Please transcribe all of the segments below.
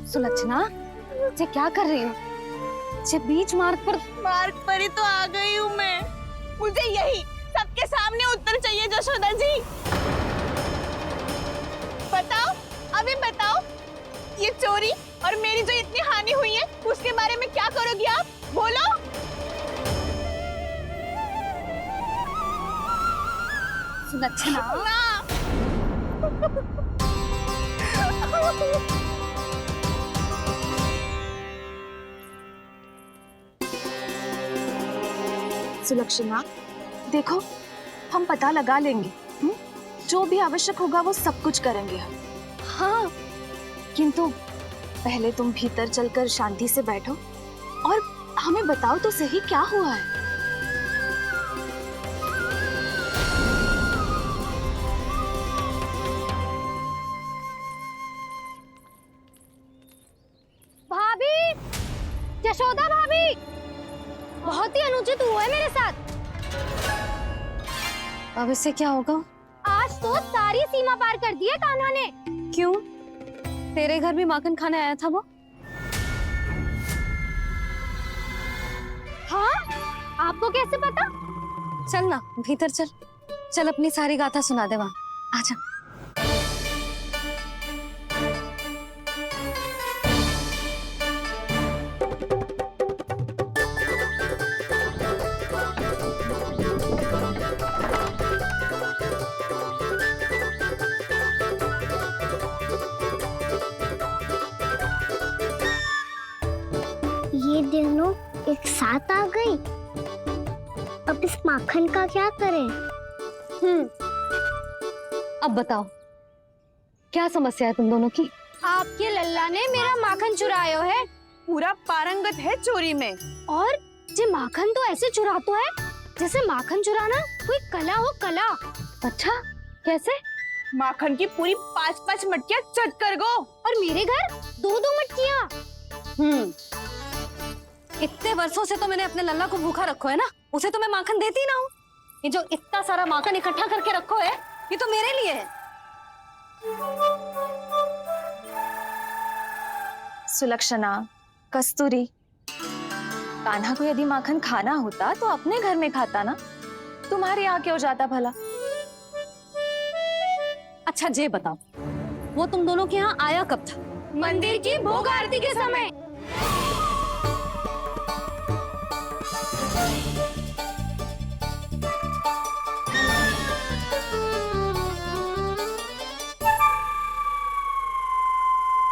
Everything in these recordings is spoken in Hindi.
सुलक्षणा, ये क्या कर रही हो? ये बीच मार्ग पर ही तो आ गई हूँ मैं। मुझे यही सबके सामने उत्तर चाहिए जशोदा जी। बताओ, अभी बताओ, ये चोरी और मेरी जो इतनी हानि हुई है उसके बारे में क्या करोगी आप? बोलो। सुलक्षणा, सुलक्षणा, देखो हम पता लगा लेंगे। जो भी आवश्यक होगा वो सब कुछ करेंगे हम। हाँ, किंतु पहले तुम भीतर चलकर शांति से बैठो और हमें बताओ तो सही क्या हुआ है। भाभी, यशोदा भाभी, बहुत ही अनुचित हुआ है मेरे साथ। अब इससे क्या होगा? आज तो सारी सीमा पार कर दी है कान्हा ने। क्यों? तेरे घर भी माखन खाने आया था वो? हाँ, आपको कैसे पता? चल ना भीतर चल, चल अपनी सारी गाथा सुना दे वहां। आजा। ये दोनों एक साथ आ गई। अब इस माखन का क्या करें? अब बताओ क्या समस्या है तुम दोनों की? आपके लल्ला ने मेरा माखन चुरायो है। पूरा पारंगत है चोरी में। और ये माखन तो ऐसे चुरातो है जैसे माखन चुराना कोई कला हो, कला। अच्छा, कैसे? माखन की पूरी 5-5 मटकियां चट कर गो। और मेरे घर 2-2 मटकियां। इतने वर्षों से तो मैंने अपने लल्ला को भूखा रखो है ना, उसे तो मैं माखन देती ना हूँ। ये जो इतना सारा माखन इकट्ठा करके रखो है, ये तो मेरे लिए है। सुलक्षणा, कस्तूरी, कान्हा को यदि माखन खाना होता तो अपने घर में खाता ना, तुम्हारे यहाँ क्यों जाता भला? अच्छा ये बताओ, वो तुम दोनों के यहाँ आया कब था? मंदिर की भोग आरती के समय।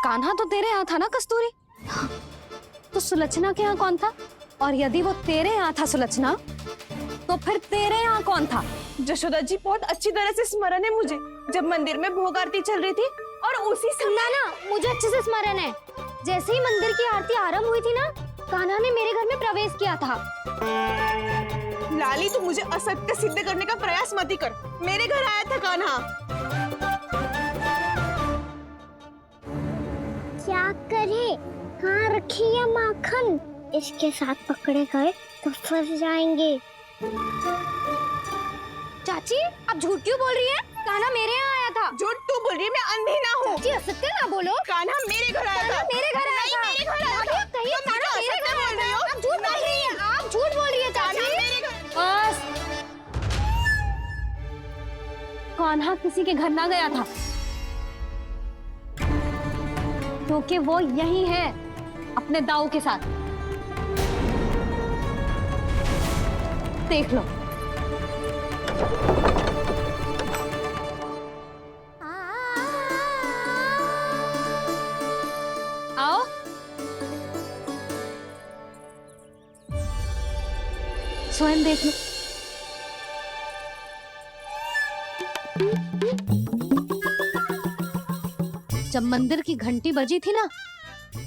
कान्हा तो तेरे यहाँ था ना कस्तूरी? तो सुलक्षणा के यहाँ कौन था? और यदि वो तेरे यहाँ था सुलक्षणा, तो फिर तेरे यहाँ कौन था? जशोदा जी, बहुत अच्छी तरह से स्मरण है मुझे, जब मंदिर में भोग आरती चल रही थी और उसी समय ना, मुझे अच्छे से स्मरण है। जैसे ही मंदिर की आरती आरंभ हुई थी ना, कान्हा ने मेरे घर में प्रवेश किया था। लाली, तू मुझे असत्य सिद्ध करने का प्रयास मत ही कर। मेरे घर आया था कान्हा। क्या करे? कहाँ रखी है माखन? इसके साथ पकड़े गए तो फंस जाएंगे। चाची, आप झूठ क्यों बोल रही हैं? कान्हा मेरे यहाँ आया था। झूठ तू बोल रही है? मैं अंधी ना हूँ। चाची, असत्य ना बोलो। कान्हा मेरे घर आया था। मेरे घर आया था। मेरे घर आया था। कहिए कान्हा मेरे घर बोल रही हो? आप झूठ बोल रही हैं। आप झूठ बोल रही है चाची। बस, कान्हा किसी के घर ना गया था, क्योंकि वो यही है अपने दाऊ के साथ। देख लो। आओ। स्वयं देख लो। जब मंदिर की घंटी बजी थी ना,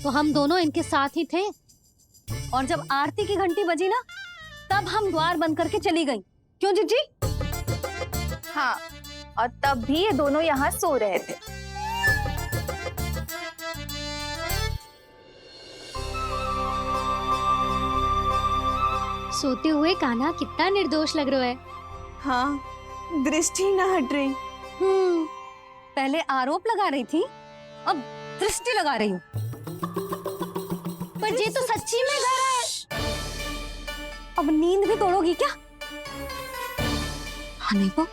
तो हम दोनों इनके साथ ही थे, और जब आरती की घंटी बजी ना, तब हम द्वार बंद करके चली गई। क्यों जीजी? हाँ, और तब भी ये दोनों यहाँ सो रहे थे। सोते हुए कान्हा कितना निर्दोष लग रहा है। हाँ, दृष्टि ना हट रही। पहले आरोप लगा रही थी, अब दृष्टि लगा रही हूँ। पर ये तो सच्ची में घर है। अब नींद भी तोड़ोगी क्या? हनीबा,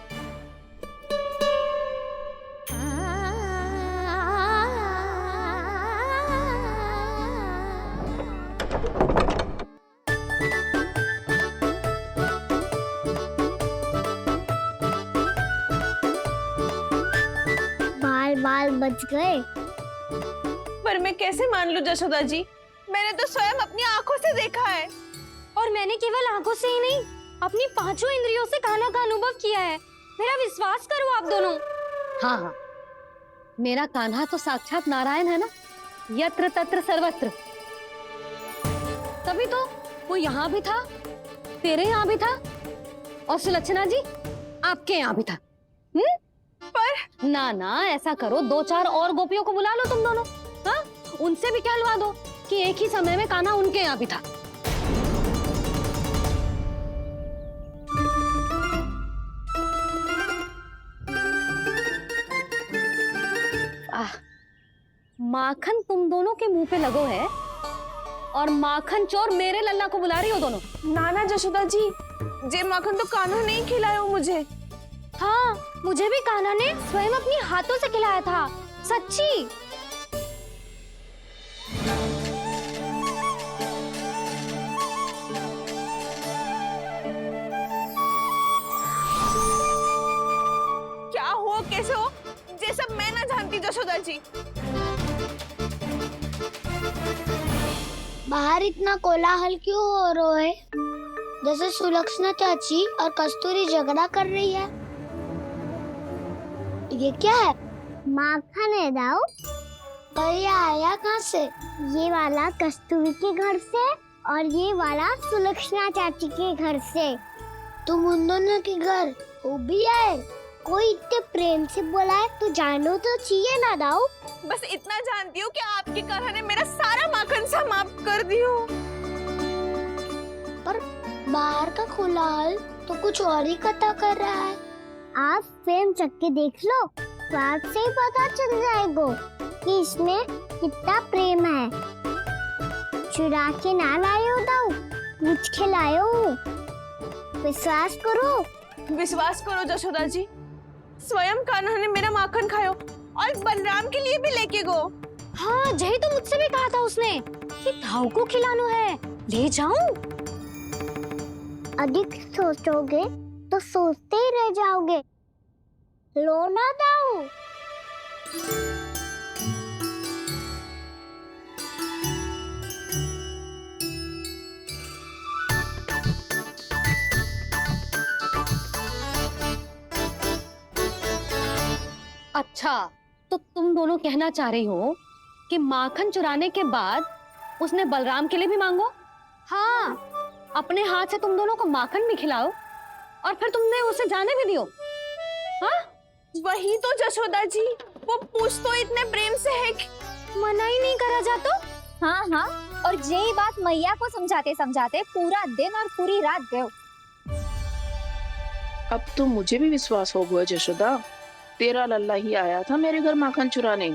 बाल बाल बच गए। पर मैं कैसे मान लूं जशोदा जी, मैंने तो स्वयं अपनी आंखों से देखा है। और मैंने केवल आंखों से ही नहीं, अपनी पांचों इंद्रियों से कान्हा का अनुभव किया है। मेरा विश्वास करो आप दोनों। हाँ हाँ, मेरा कान्हा तो साक्षात नारायण है ना, यत्र तत्र सर्वत्र। तभी तो वो यहाँ भी था, तेरे यहाँ भी था, और सुलक्षणा जी आपके यहाँ भी था। पर ना ना, ऐसा करो, 2-4 और गोपियों को बुला लो तुम दोनों। हाँ, उनसे भी कहलवा दो कि एक ही समय में कान्हा उनके यहाँ भी था। माखन तुम दोनों के मुंह पे लगो है, और माखन चोर मेरे लल्ला को बुला रही हो दोनों। नाना जशोदा जी, जे माखन तो कान्हा ने ही खिलाया हो मुझे। हाँ, मुझे भी कान्हा ने स्वयं अपनी हाथों से खिलाया था, सच्ची। क्या हो कैसे हो, ये सब मैं ना जानती जशोदा जी। बाहर इतना कोलाहल क्यों हो रहा है? जैसे सुलक्षणा चाची और कस्तूरी झगड़ा कर रही है। ये क्या है? माखन है दाऊ। और ये आया कहाँ से? ये वाला कस्तूरी के घर से और ये वाला सुलक्षणा चाची के घर से। तुम उन दोनों के घर वो भी आए? कोई इतने प्रेम से बोला है तो जानो तो चाहिए ना दाऊ। बस इतना जानती हूँ कि आपके कान्हा ने मेरा सारा माखन समाप्त कर दियो। पर बाहर का कोलाहल तो कुछ और ही कथा कर रहा है। आप स्वयं चख के देख लो, स्वाद से ही पता चल जाएगा कि इसमें कितना प्रेम है। चुरा के ना लाए हो दाऊ, पूछ के लाए हो। विश्वास करो जशोदा जी, स्वयं कान्हा ने मेरा माखन खायो और बलराम के लिए भी लेके गो। हाँ, जही तो मुझसे भी कहा था उसने कि दाऊ को खिलाना है, ले जाऊं। अधिक सोचोगे तो सोचते ही रह जाओगे। लो ना दाऊ। अच्छा, तो तुम दोनों कहना चाह रही हो कि माखन चुराने के बाद उसने बलराम के लिए भी मांगो? हाँ, अपने हाथ से तुम दोनों को माखन भी खिलाओ और फिर तुमने उसे जाने भी दियो। हाँ, वही तो जशोदा जी, वो पूछ तो इतने प्रेम से है कि मना ही नहीं करा जा तो। हाँ हाँ, और यही बात मैया को समझाते समझाते पूरा दिन और पूरी रात गयो। अब तो मुझे भी विश्वास हो गया जशोदा, तेरा लल्ला ही आया था मेरे घर माखन चुराने।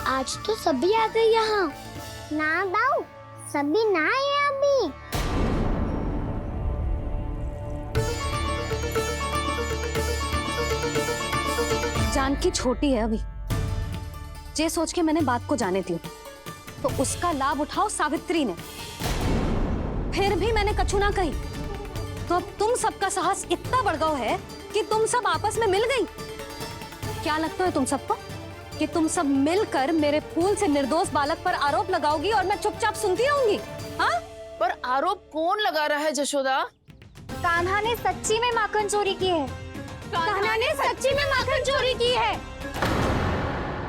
आज तो सभी आ गए यहाँ। ना दाऊ, सभी ना आए अभी। जानकी छोटी है अभी, ये सोच के मैंने बात को जाने दी, तो उसका लाभ उठाओ सावित्री ने। फिर भी मैंने कछु ना कही, तो अब तुम सबका साहस इतना बढ़ गया है कि तुम सब आपस में मिल गई। क्या लगता है तुम सबको कि तुम सब मिलकर मेरे फूल से निर्दोष बालक पर आरोप लगाओगी और मैं चुपचाप सुनती रहूंगी? हाँ, पर आरोप कौन लगा रहा है जशोदा? कान्हा ने सच्ची में माखन चोरी की है। कान्हा ने सच्ची में माखन चोरी की है।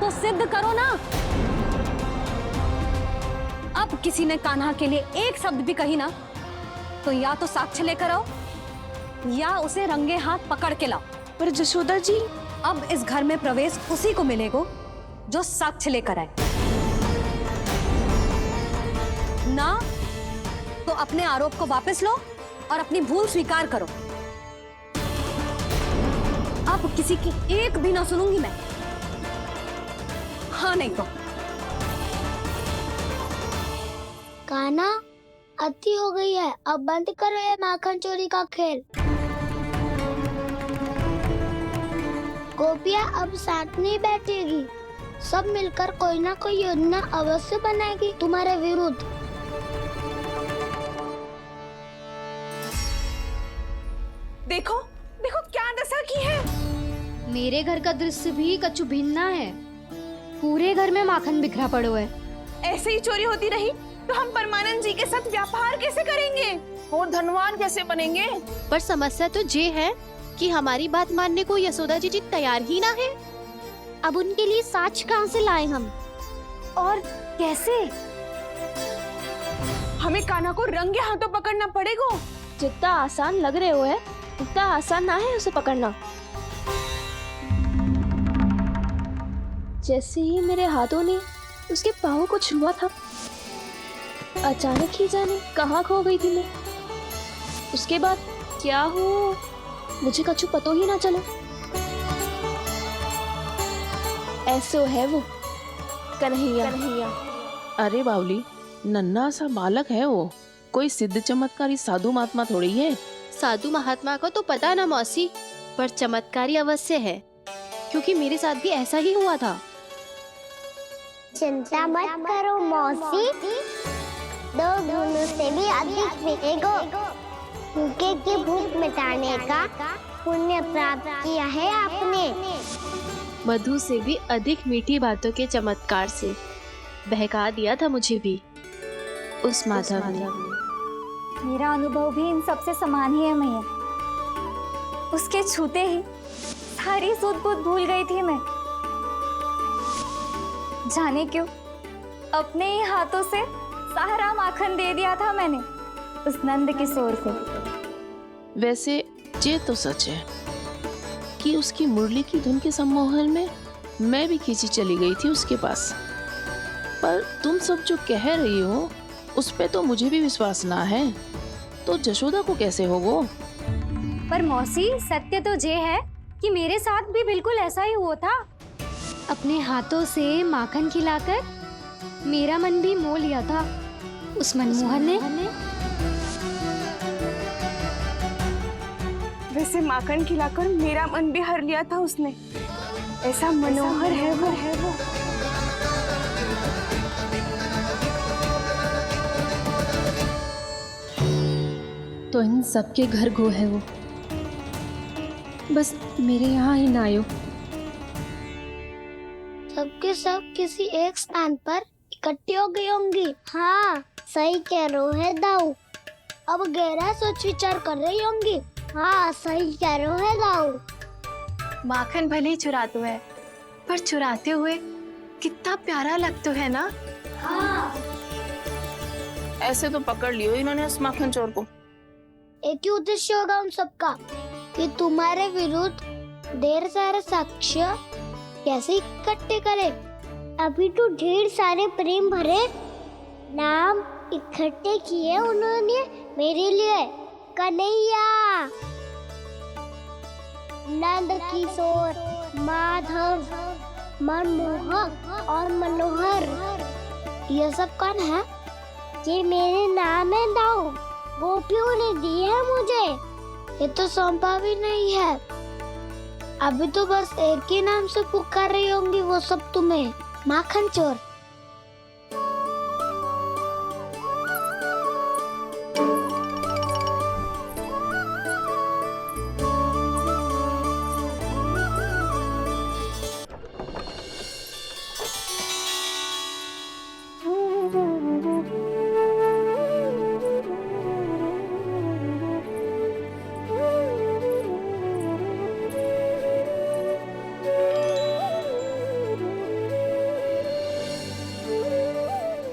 तो सिद्ध करो ना। अब किसी ने कान्हा के लिए एक शब्द भी कही ना, तो या तो साक्ष्य लेकर आओ या उसे रंगे हाथ पकड़ के लाओ। पर जशोदा जी, अब इस घर में प्रवेश उसी को मिलेगा जो साक्ष्य लेकर आए। ना तो अपने आरोप को वापस लो और अपनी भूल स्वीकार करो। अब किसी की एक भी ना सुनूंगी मैं। हाँ नहीं तो कान्हा, अति हो गई है, अब बंद करो ये माखन चोरी का खेल। गोपियाँ अब साथ नहीं बैठेगी, सब मिलकर कोई ना कोई योजना अवश्य बनाएगी तुम्हारे विरुद्ध। देखो देखो क्या दशा की है। मेरे घर का दृश्य भी कछु भिन्न है। पूरे घर में माखन बिखरा पड़ो है। ऐसे ही चोरी होती रही तो हम परमानंद जी के साथ व्यापार कैसे करेंगे और धनवान कैसे बनेंगे? पर समस्या तो ये है कि हमारी बात मानने को यशोदा जी तैयार ही ना है। अब उनके लिए साच कहाँ से लाए हम? और कैसे? हमें कान्हा को रंगे हाथों पकड़ना पड़ेगा। जितना आसान लग रहे हो है उतना आसान ना है उसे पकड़ना। जैसे ही मेरे हाथों ने उसके पाँव को छुआ था, अचानक ही जाने कहाँ खो गई थी मैं। उसके बाद क्या हो मुझे कछु पतो ही ना चला। ऐसो है वो कन्हैया। अरे बावली, नन्हा सा बालक है वो, कोई सिद्ध चमत्कारी साधु महात्मा थोड़ी है। साधु महात्मा को तो पता ना मौसी, पर चमत्कारी अवश्य है, क्योंकि मेरे साथ भी ऐसा ही हुआ था। चिंता मत करो मौसी, 2 गुणों से भी अधिक मिलेगा। भूखे की भूख मिटाने का पुण्य प्राप्त किया है आपने। मधु से भी अधिक मीठी बातों के चमत्कार से बहका दिया था मुझे भी उस माधव ने। मेरा अनुभव भी इन सबसे समान ही है मैया। उसके छूते ही सारी सूध बूध भूल गई थी मैं। जाने क्यों अपने ही हाथों से सारा माखन दे दिया था मैंने उस नंद किशोर को। वैसे ये तो सच है कि उसकी मुरली की धुन के सम्मोहन में मैं भी खींची चली गई थी उसके पास। पर तुम सब जो कह रही हो उस पे तो मुझे भी विश्वास ना है, तो जशोदा को कैसे होगो? पर मौसी, सत्य तो ये है कि मेरे साथ भी बिल्कुल ऐसा ही हुआ था। अपने हाथों से माखन खिलाकर मेरा मन भी मोह लिया था उस मनमोहन ने। वैसे माखन खिलाकर मेरा मन भी हर लिया था उसने। ऐसा मनोहर है वो। तो इन सबके घर गो है वो, बस मेरे यहाँ ही ना आयो। सबके सब किसी एक स्थान पर इकट्ठी हो गई होंगी। हाँ, सही कह रहे है दाऊ। अब गहरा सोच विचार कर रही होंगी। हाँ, सही कह रहे है दाऊ। माखन भले ही चुराते है, पर चुराते हुए कितना प्यारा लगता है ना। ऐसे तो पकड़ लियो इन्होंने उस माखन चोर को। एक ही उद्देश्य होगा उन सबका कि तुम्हारे विरुद्ध ढेर सारे साक्ष्य कैसे इकट्ठे करे। अभी तो ढेर सारे प्रेम भरे नाम इकट्ठे किए उन्होंने मेरे लिए। कन्हैया, नंद किशोर, माधव, मनमोहक और मनोहर, ये सब कौन है? ये मेरे नाम है दाऊ। गोपियों ने दिए है मुझे, ये तो सौंपा भी नहीं है। अभी तो बस एक ही नाम से पुकार रही होंगी वो सब तुम्हें, माखन चोर।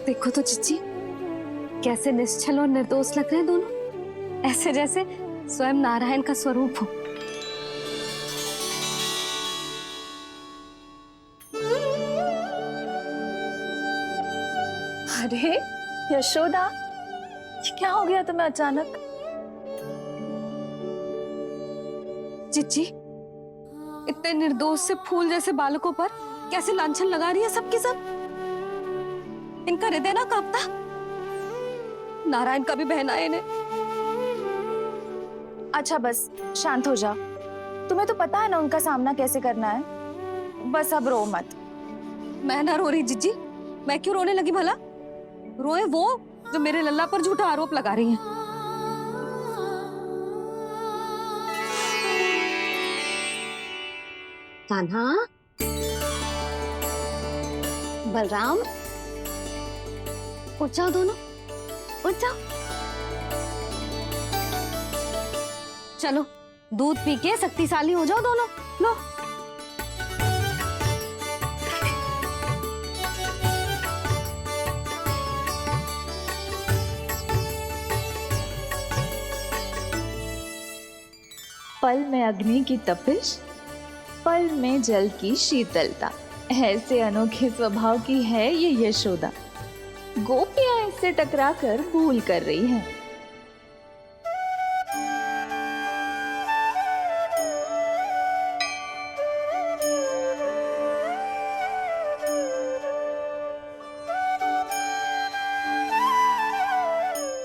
देखो तो चिच्ची, कैसे निश्चल और निर्दोष लग रहे हैं दोनों, ऐसे जैसे स्वयं नारायण का स्वरूप हो। अरे यशोदा, ये क्या हो गया तुम्हें अचानक? चिच्ची, इतने निर्दोष से फूल जैसे बालकों पर कैसे लांछन लगा रही है सबके सब। इनका हृदय ना कांपता। नारायण का भी बहना है इन्हें। अच्छा बस शांत हो जा, तुम्हें तो पता है ना उनका सामना कैसे करना है। बस अब रो मत। मैं ना रो रही जिज्जी, मैं क्यों रोने लगी भला? रोए वो जो मेरे लल्ला पर झूठा आरोप लगा रही हैं। कान्हा, बलराम, उठ जाओ दोनों, उठ जाओ। चलो दूध पी के शक्तिशाली हो जाओ दोनों। लो पल में अग्नि की तपिश, पल में जल की शीतलता, ऐसे अनोखे स्वभाव की है ये यशोदा। गोपियां इससे टकराकर भूल कर रही हैं।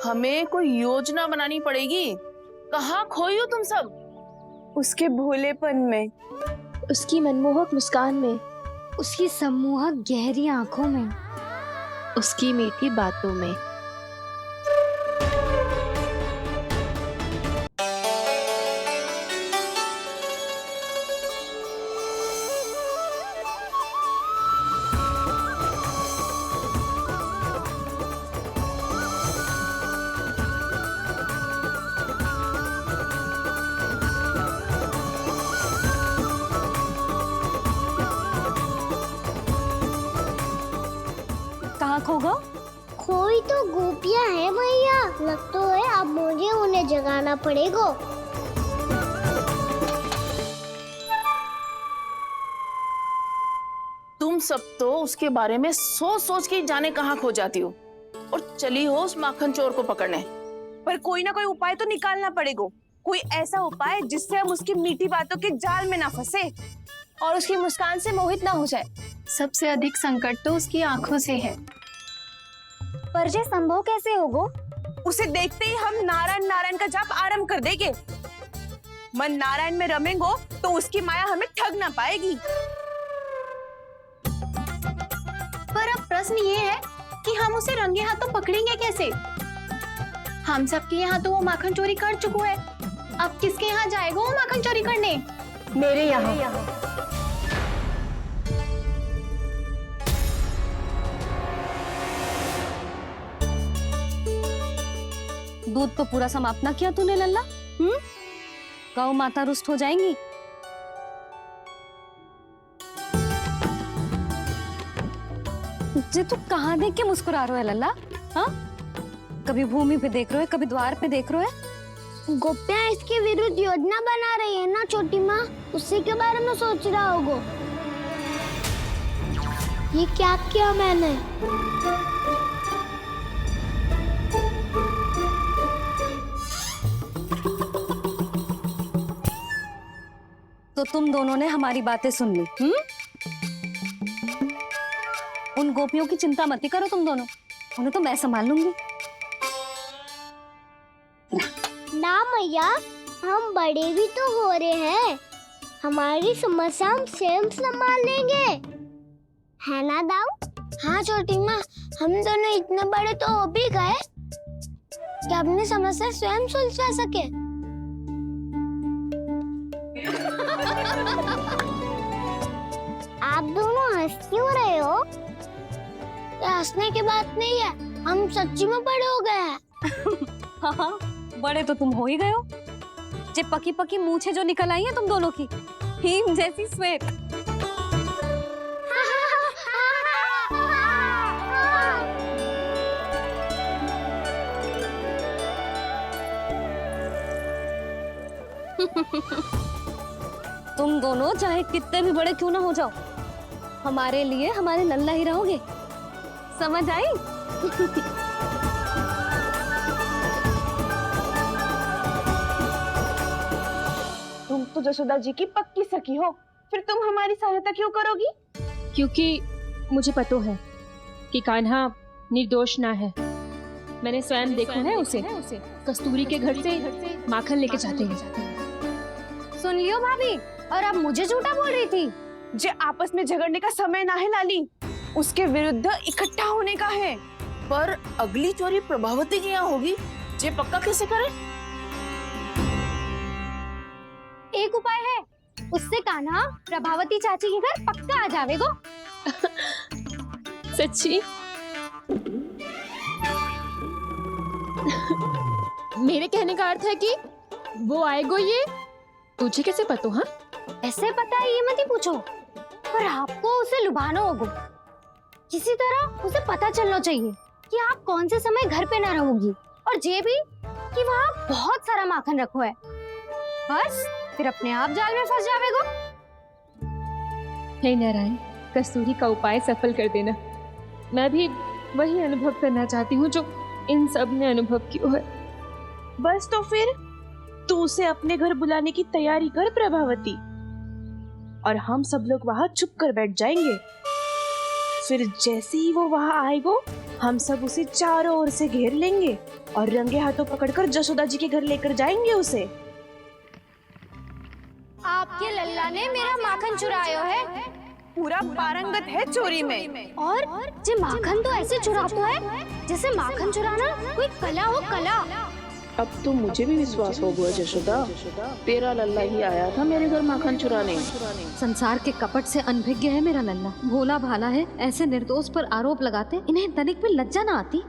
हमें कोई योजना बनानी पड़ेगी। कहाँ खोई हो तुम सब? उसके भोलेपन में, उसकी मनमोहक मुस्कान में, उसकी सम्मोहक गहरी आंखों में, उसकी मीठी बातों में। कहाँ खो गो? कोई तो गोपियां है भैया, लगता है अब मुझे उन्हें जगाना पड़ेगा। तुम सब तो उसके बारे में सोच सोच के जाने कहाँ खो जाती हो और चली हो उस माखन चोर को पकड़ने। पर कोई ना कोई उपाय तो निकालना पड़ेगा। कोई ऐसा उपाय जिससे हम उसकी मीठी बातों के जाल में ना फंसे और उसकी मुस्कान से मोहित ना हो जाए। सबसे अधिक संकट तो उसकी आंखों से है। पर ये संभव कैसे होगो? उसे देखते ही हम नारायण नारायण का जाप आरंभ कर देंगे। मन नारायण में रमेंगो तो उसकी माया हमें ठग ना पाएगी। पर अब प्रश्न ये है कि हम उसे रंगे हाथों पकड़ेंगे कैसे? हम सबके यहाँ तो वो माखन चोरी कर चुका है। अब किसके यहाँ जाएगा वो माखन चोरी करने? मेरे यहाँ। दूध तो पूरा समाप्त ना किया तूने लल्ला। गौ माता रुष्ट हो जाएंगी। जे तू कहाँ देख के मुस्कुरा रहे हो लल्ला? हाँ, कभी भूमि पे देख रहे हो, कभी द्वार पे देख रहे हो। गोपियां इसके विरुद्ध योजना बना रही है ना छोटी माँ, उसी के बारे में सोच रहा होगा। ये क्या किया मैंने? तो तुम दोनों ने हमारी बातें सुन ली। उन गोपियों की चिंता मत करो तुम दोनों, उन्हें तो मैं संभाल लूंगी। ना मैया, हम बड़े भी तो हो रहे हैं, हमारी समस्या हम स्वयं संभाल लेंगे, है ना दाऊ? हाँ छोटी माँ, हम दोनों इतने बड़े तो हो भी गए कि अपनी समस्या स्वयं सुलझा सके। आप दोनों हंस क्यों रहे हो? ये हंसने की बात नहीं है, हम सच्ची में बड़े हो गए हैं। हाँ, बड़े तो तुम हो ही गए हो। जे पकी पकी मूछें जो निकल आई हैं तुम दोनों की, हिम जैसी श्वेत। तुम दोनों चाहे कितने भी बड़े क्यों ना हो जाओ, हमारे लिए हमारे लल्ला ही रहोगे। समझ आई? तुम तो जसोदा जी की पक्की सखी हो, फिर तुम हमारी सहायता क्यों करोगी? क्योंकि मुझे पता है कि कान्हा निर्दोष ना है। मैंने स्वयं देखा है उसे कस्तूरी के घर से माखन लेके जाते हैं। सुन लियो भाभी, और अब मुझे झूठा बोल रही थी। जे आपस में झगड़ने का समय ना है लाली, उसके विरुद्ध इकट्ठा होने का है। पर अगली चोरी प्रभावती की यहाँ होगी, जे पक्का कैसे करे? एक उपाय है, उससे कान्हा प्रभावती चाची के घर पक्का आ जावेगो। सच्ची? मेरे कहने का अर्थ है कि वो आएगो, ये तुझे कैसे पता? हाँ, ऐसे पता है ये मत ही पूछो, पर आपको उसे लुभाना होगा। किसी तरह उसे पता चलना चाहिए कि आप कौन से समय घर पे ना रहोगी, और ये भी कि वहाँ बहुत सारा माखन रखो है। बस फिर अपने आप जाल में फंस जावेगो। हे नारायण, कस्तूरी का उपाय सफल कर देना। मैं भी वही अनुभव करना चाहती हूँ जो इन सब ने अनुभव किया है। बस तो फिर तू उसे अपने घर बुलाने की तैयारी कर प्रभावती, और हम सब लोग वहाँ चुप कर बैठ जाएंगे। फिर जैसे ही वो वहाँ आएगो, हम सब उसे चारों ओर से घेर लेंगे और रंगे हाथों पकड़कर जशोदा जी के घर लेकर जाएंगे उसे। आपके लल्ला ने मेरा माखन चुराया है, पूरा पारंगत है चोरी में। और जे माखन तो ऐसे चुराता है जैसे माखन चुराना कोई कला हो, कला। अब तो मुझे भी विश्वास हो गया जशोदा, तेरा लल्ला ही आया था मेरे घर माखन चुराने। संसार के कपट से अनभिज्ञ है मेरा लल्ला, भोला भाला है। ऐसे निर्दोष पर आरोप लगाते इन्हें तनिक भी लज्जा ना आती।